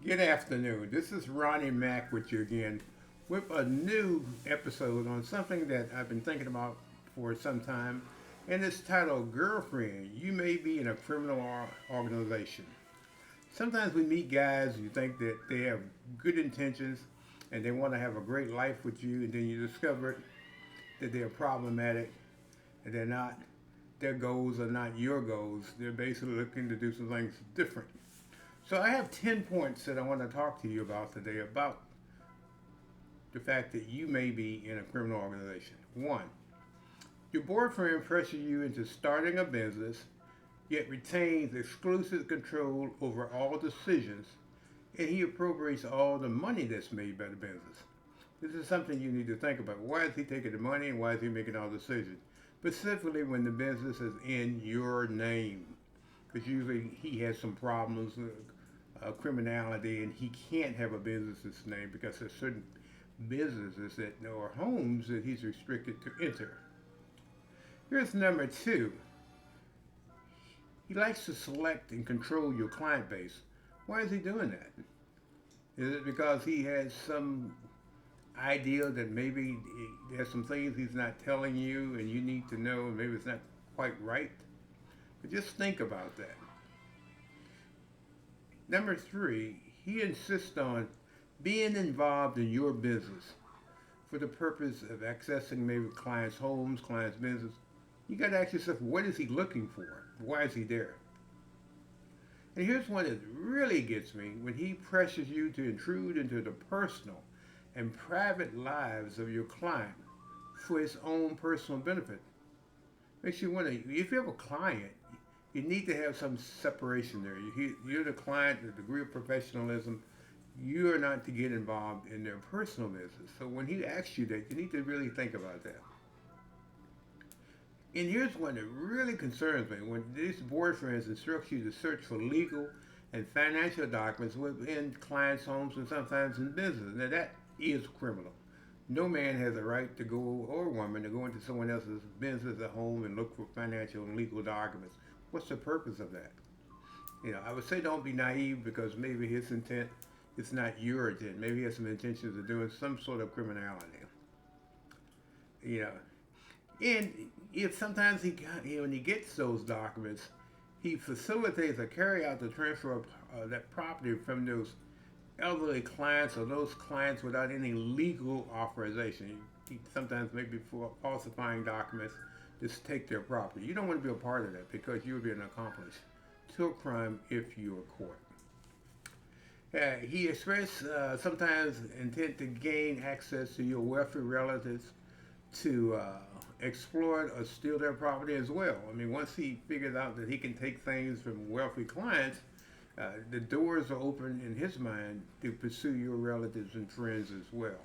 Good afternoon. This is Ronnie Mack with you again with a new episode on something that I've been thinking about for some time, and it's titled Girlfriend. You may be in a criminal organization. Sometimes we meet guys, you think that they have good intentions and they want to have a great life with you, and then you discover that they're problematic and they're not, their goals are not your goals. They're basically looking to do some things different. So I have 10 points that I want to talk to you about today about the fact that you may be in a criminal organization. One, your boyfriend pressures you into starting a business, yet retains exclusive control over all decisions, and he appropriates all the money that's made by the business. This is something you need to think about. Why is he taking the money and why is he making all the decisions? Specifically when the business is in your name. Because usually he has some problems, criminality, and he can't have a business's name because there's certain businesses that or homes that he's restricted to enter. Here's number two. He likes to select and control your client base. Why is he doing that? Is it because he has some idea that maybe there's some things he's not telling you and you need to know and maybe it's not quite right? But just think about that. Number three, he insists on being involved in your business for the purpose of accessing maybe clients' homes, clients' business. You got to ask yourself, what is he looking for? Why is he there? And here's one that really gets me when he pressures you to intrude into the personal and private lives of your client for his own personal benefit. Makes you wonder, if you have a client, you need to have some separation there. You're the client, the degree of professionalism. You are not to get involved in their personal business. So when he asks you that, you need to really think about that. And here's one that really concerns me. When these boyfriends instruct you to search for legal and financial documents within clients' homes and sometimes in business. Now that is criminal. No man has a right to go, or woman, to go into someone else's business at home and look for financial and legal documents. What's the purpose of that? I would say don't be naive because maybe his intent is not your intent. Maybe he has some intentions of doing some sort of criminality. You know, and if sometimes when he gets those documents, he facilitates or carry out the transfer of that property from those elderly clients or those clients without any legal authorization. He sometimes maybe for falsifying documents, just take their property. You don't want to be a part of that because you would be an accomplice to a crime if you were caught. He expressed sometimes intent to gain access to your wealthy relatives to exploit or steal their property as well. I mean, once he figures out that he can take things from wealthy clients, the doors are open in his mind to pursue your relatives and friends as well.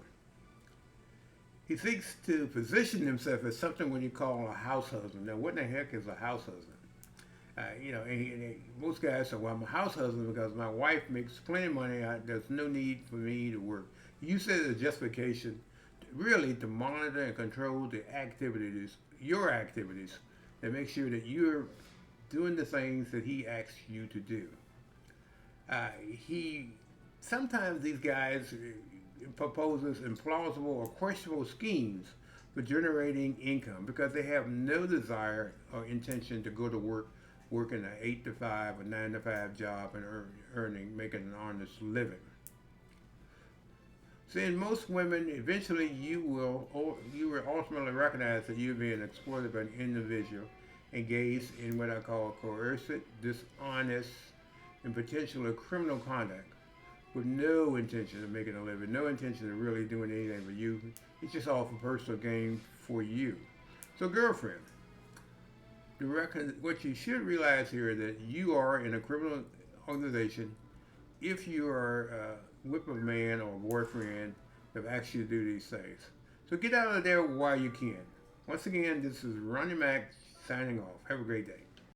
He seeks to position himself as something what you call a house husband. Now, what in the heck is a house husband? Most guys say, well, I'm a house husband because my wife makes plenty of money. There's no need for me to work. You say the justification really to monitor and control the activities, your activities, that make sure that you're doing the things that he asks you to do. He sometimes these guys proposes implausible or questionable schemes for generating income because they have no desire or intention to go to work in an 8 to 5 or 9 to 5 job and making an honest living. So in most women, eventually you will ultimately recognize that you're being exploited by an individual engaged in what I call coercive, dishonest, and potentially criminal conduct with no intention of making a living, no intention of really doing anything for you. It's just all for personal gain for you. So girlfriend, what you should realize here is that you are in a criminal organization if you are with a man or a boyfriend that asks you to do these things. So get out of there while you can. Once again, this is Ronnie Mack signing off. Have a great day.